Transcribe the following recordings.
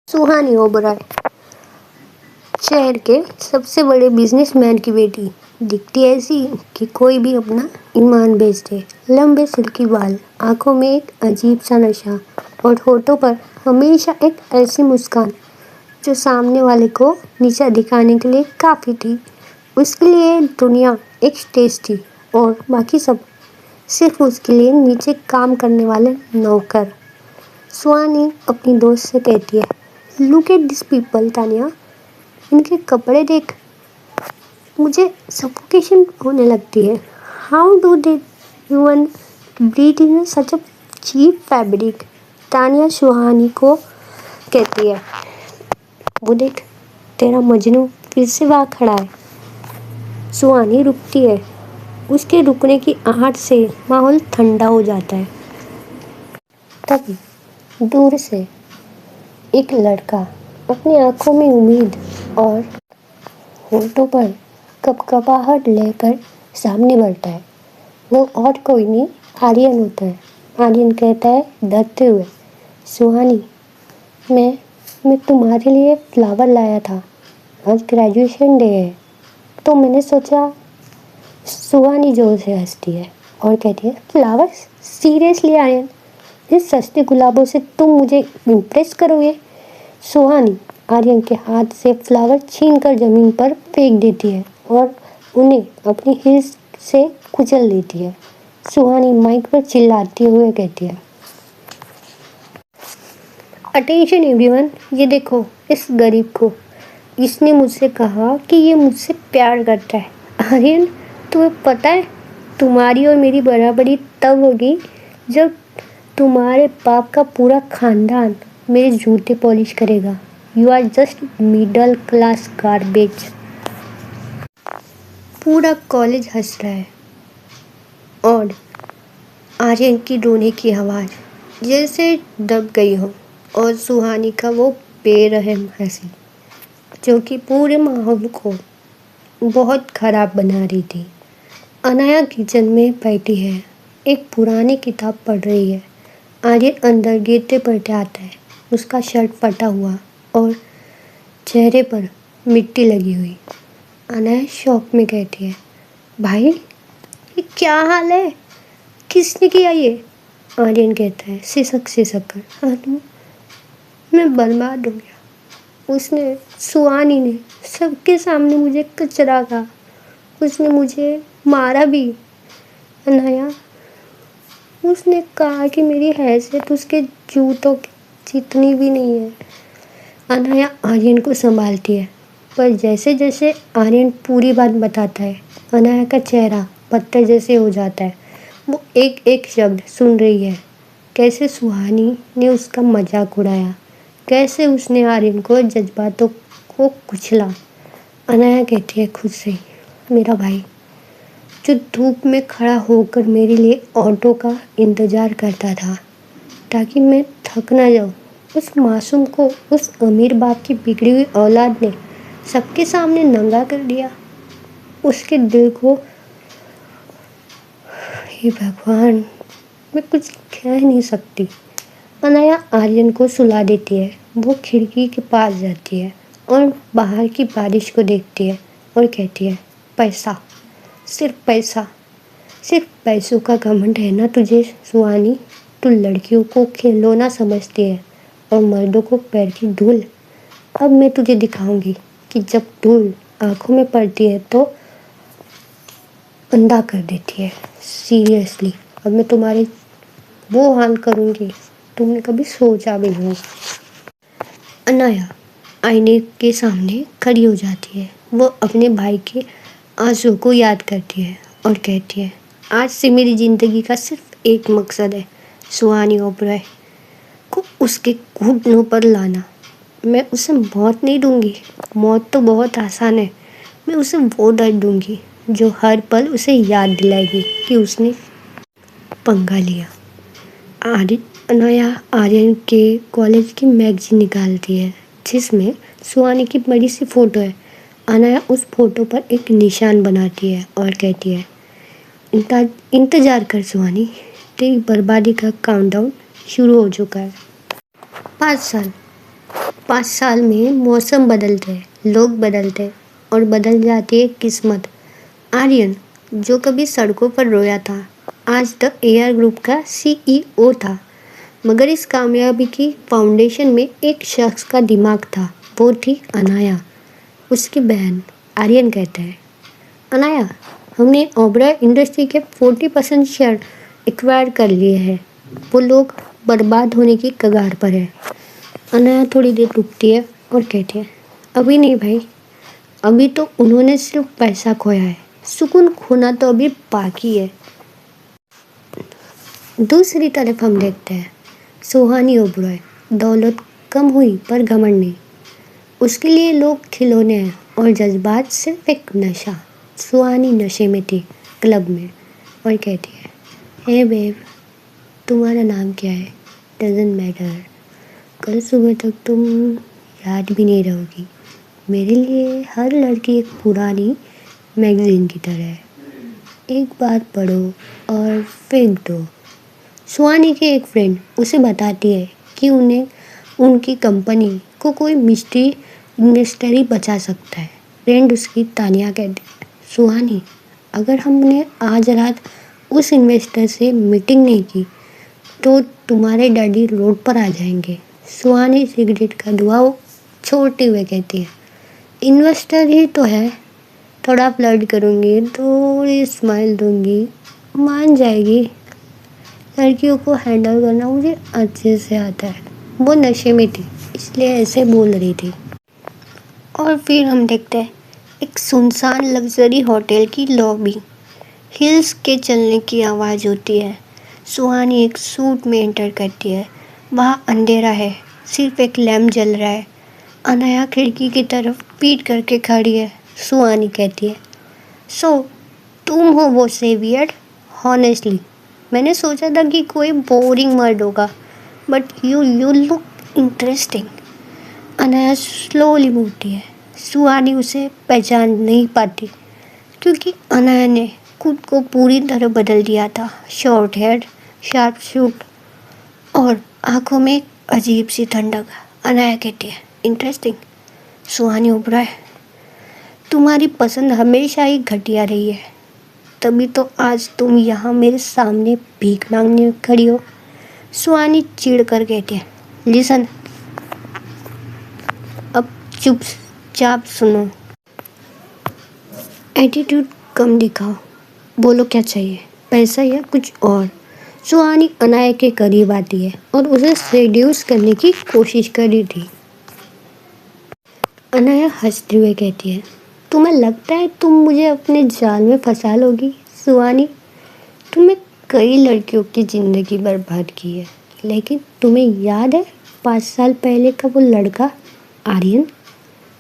सुहानी ओबराय शहर के सबसे बड़े बिजनेसमैन की बेटी दिखती ऐसी कि कोई भी अपना ईमान बेच दे। लंबे सिल्की बाल, आंखों में एक अजीब सा नशा और होठों पर हमेशा एक ऐसी मुस्कान जो सामने वाले को नीचा दिखाने के लिए काफी थी। उसके लिए दुनिया एक स्टेज थी और बाकी सब सिर्फ उसके लिए नीचे काम करने वाले नौकर। सुहानी अपनी दोस्त से कहती है, look at this people Tania, इनके कपड़े देख, मुझे सफोकेशन होने लगती है। How do they even breathe in such a cheap fabric. Tania Suhani को कहती है, वो देख, तेरा मजनू फिर से वहाँ खड़ा है। सुहानी रुकती है। उसके रुकने की आहट से माहौल ठंडा हो जाता है। तभी दूर से एक लड़का अपनी आंखों में उम्मीद और होठों पर कपकपाहट लेकर सामने बढ़ता है। वो और कोई नहीं, आर्यन होता है। आर्यन कहता है डरते हुए, सुहानी, मैं तुम्हारे लिए फ्लावर लाया था। आज ग्रेजुएशन डे है तो मैंने सोचा। सुहानी जोर से हंसती है और कहती है, फ्लावर्स? सीरियसली आर्यन, इस सस्ते गुलाबों से तुम मुझे इम्प्रेस करोगे? सुहानी आर्यन के हाथ से फ्लावर छीनकर जमीन पर फेंक देती है और उन्हें अपनी हिल्स से कुचल देती है। सुहानी माइक पर चिल्लाते हुए कहती है, अटेंशन एवरीवन, ये देखो इस गरीब को। इसने मुझसे कहा कि ये मुझसे प्यार करता है। आर्यन, तुम्हें पता है तुम्हारी और मेरी बराबरी तब होगी जब तुम्हारे बाप का पूरा खानदान मेरे जूते पॉलिश करेगा। You are just middle class garbage. पूरा कॉलेज हंस रहा है और आर्यन की रोने की आवाज़ जैसे दब गई हो और सुहानी का वो बेरहम हंसी जो कि पूरे माहौल को बहुत ख़राब बना रही थी। अनाया किचन में बैठी है, एक पुरानी किताब पढ़ रही है। आर्यन अंदर गिरते पड़ते आता है, उसका शर्ट फटा हुआ और चेहरे पर मिट्टी लगी हुई। अनाया शॉक में कहती है, भाई ये क्या हाल है, किसने किया ये? आर्यन कहता है सिसक कर, अनु, मैं बर्बाद हो गया। उसने, सुहानी ने सबके सामने मुझे कचरा कहा। उसने मुझे मारा भी। अनाया, उसने कहा कि मेरी हैसियत उसके जूतों की जितनी भी नहीं है। अनाया आर्यन को संभालती है, पर जैसे जैसे आर्यन पूरी बात बताता है, अनाया का चेहरा पत्थर जैसे हो जाता है। वो एक एक शब्द सुन रही है, कैसे सुहानी ने उसका मजाक उड़ाया, कैसे उसने आर्यन को जज्बातों को कुचला। अनाया कहती है खुद से, मेरा भाई जो धूप में खड़ा होकर मेरे लिए ऑटो का इंतज़ार करता था ताकि मैं थक ना जाऊँ, उस मासूम को उस अमीर बाप की बिगड़ी हुई औलाद ने सबके सामने नंगा कर दिया। उसके दिल को, हे भगवान, मैं कुछ कह नहीं सकती। अनाया आर्यन को सुला देती है। वो खिड़की के पास जाती है और बाहर की बारिश को देखती है और कहती है, पैसा, सिर्फ पैसा, सिर्फ पैसों का घमंड है ना तुझे सुहानी। तू लड़कियों को खिलौना समझती है और मर्दों को पैर की धूल। अब मैं तुझे दिखाऊंगी कि जब धूल आंखों में पड़ती है तो अंधा कर देती है। सीरियसली, अब मैं तुम्हारे वो हाल करूंगी तुमने कभी सोचा भी नहीं। अनाया आईने के सामने खड़ी हो जाती है। वो अपने भाई के आंसू को याद करती है और कहती है, आज से मेरी ज़िंदगी का सिर्फ एक मकसद है, सुहानी ओबराय को उसके घुटनों पर लाना। मैं उसे मौत नहीं दूंगी, मौत तो बहुत आसान है। मैं उसे वो दर्द दूंगी जो हर पल उसे याद दिलाएगी कि उसने पंगा लिया। अनाया आर्यन के कॉलेज की मैगजीन निकालती है जिसमें सुहानी की बड़ी सी फ़ोटो है। अनाया उस फोटो पर एक निशान बनाती है और कहती है, इंतज़ार कर सुहानी, तेरी बर्बादी का काउंटडाउन शुरू हो चुका है। 5 साल, 5 साल में मौसम बदलते हैं, लोग बदलते हैं और बदल जाती है किस्मत। आर्यन, जो कभी सड़कों पर रोया था, आज तक एआर ग्रुप का सीईओ था। मगर इस कामयाबी की फाउंडेशन में एक शख्स का दिमाग था। वो थी अनाया, उसकी बहन। आर्यन कहते हैं, अनाया, हमने ओबराय इंडस्ट्री के 40% शेयर एक्वायर कर लिए हैं। वो लोग बर्बाद होने की कगार पर है। अनाया थोड़ी देर रुकती है और कहती है, अभी नहीं भाई, अभी तो उन्होंने सिर्फ पैसा खोया है, सुकून खोना तो अभी बाकी है। दूसरी तरफ हम देखते हैं सुहानी ओबराय। दौलत कम हुई पर घमंड नहीं। उसके लिए लोग खिलौने हैं और जज्बात सिर्फ एक नशा। सुहानी नशे में थी क्लब में और कहती है, हे बेब, तुम्हारा नाम क्या है? Doesn't matter. कल सुबह तक तुम याद भी नहीं रहोगी। मेरे लिए हर लड़की एक पुरानी मैगजीन की तरह है। एक बार पढ़ो और फेंक दो। सुहानी की एक फ्रेंड उसे बताती है कि उन्हें उनकी कंपनी को कोई मिस्ट्री इन्वेस्टर ही बचा सकता है। फ्रेंड उसकी तानिया कहती है, सुहानी, अगर हमने आज रात उस इन्वेस्टर से मीटिंग नहीं की तो तुम्हारे डैडी रोड पर आ जाएंगे। सुहानी सिगरेट का धुआं छोड़ते हुए कहती है, इन्वेस्टर ही तो है। थोड़ा फ्लर्ट करूँगी, थोड़ी स्माइल दूंगी, मान जाएगी। लड़कियों को हैंडल करना मुझे अच्छे से आता है। वो नशे में थी इसलिए ऐसे बोल रही थी। और फिर हम देखते हैं एक सुनसान लग्जरी होटल की लॉबी। हिल्स के चलने की आवाज़ होती है। सुहानी एक सूट में एंटर करती है। वहाँ अंधेरा है, सिर्फ एक लैम्प जल रहा है। अनाया खिड़की की तरफ पीठ करके खड़ी है। सुहानी कहती है, सो तुम हो वो सेवियर? हॉनेस्टली मैंने सोचा था कि कोई बोरिंग मर्द होगा, but you look interesting. Anaya slowly बोलती है। सुहानी उसे पहचान नहीं पाती क्योंकि अनाया ने खुद को पूरी तरह बदल दिया था। शॉर्ट हेयर, शार्प शूट और आंखों में एक अजीब सी ठंडक। अनाया कहती है, इंटरेस्टिंग। सुहानी ओबराय, तुम्हारी पसंद हमेशा ही घटिया रही है, तभी तो आज तुम यहाँ मेरे सामने भीख मांगने खड़ी हो। सुहानी चिढ़ कर कहती है, लिसन, अब चुपचाप सुनो, एटीट्यूड कम दिखाओ, बोलो क्या चाहिए, पैसा या कुछ और। सुहानी अनाया के करीब आती है और उसे सेड्यूस करने की कोशिश कर रही थी। अनाया हंसते हुए कहती है, तुम्हें लगता है तुम मुझे अपने जाल में फंसा लोगी? सुहानी, तुमने कई लड़कियों की ज़िंदगी बर्बाद की है, लेकिन तुम्हें याद है 5 साल पहले का वो लड़का आर्यन?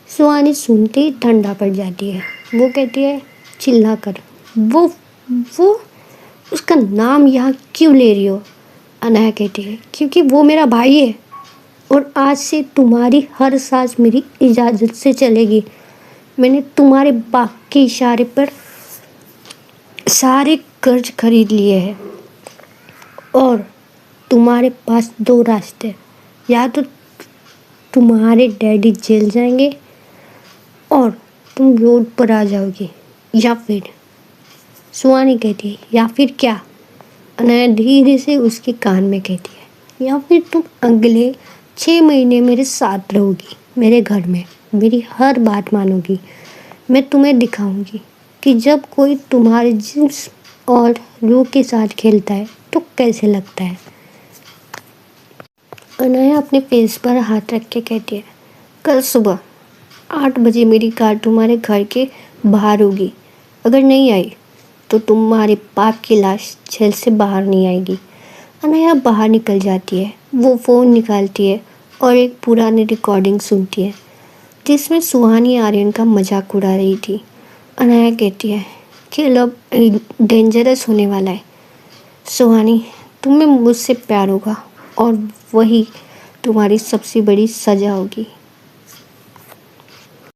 सुहानी सुनते ही ठंडा पड़ जाती है। वो कहती है चिल्लाकर, वो उसका नाम यहाँ क्यों ले रही हो? अनाया कहती है, क्योंकि वो मेरा भाई है और आज से तुम्हारी हर सांस मेरी इजाज़त से चलेगी। मैंने तुम्हारे बाप के इशारे पर सारे कर्ज खरीद लिए हैं और तुम्हारे पास 2 रास्ते, या तो तुम्हारे डैडी जेल जाएंगे और तुम रोड पर आ जाओगी, या फिर। सुहानी कहती है, या फिर क्या? अनाया धीरे से उसके कान में कहती है, या फिर तुम अगले 6 महीने मेरे साथ रहोगी, मेरे घर में मेरी हर बात मानोगी। मैं तुम्हें दिखाऊंगी कि जब कोई तुम्हारे जिस्म और रूह के साथ खेलता है तो कैसे लगता है। अनाया अपने फेस पर हाथ रख के कहती है, कल सुबह 8 बजे मेरी कार तुम्हारे घर के बाहर होगी। अगर नहीं आई तो तुम्हारे बाप की लाश जेल से बाहर नहीं आएगी। अनाया बाहर निकल जाती है। वो फ़ोन निकालती है और एक पुरानी रिकॉर्डिंग सुनती है जिसमें सुहानी आर्यन का मजाक उड़ा रही थी। अनाया कहती है कि अब डेंजरस होने वाला है। सुहानी, तुम्हें मुझसे प्यार होगा और वही तुम्हारी सबसे बड़ी सज़ा होगी।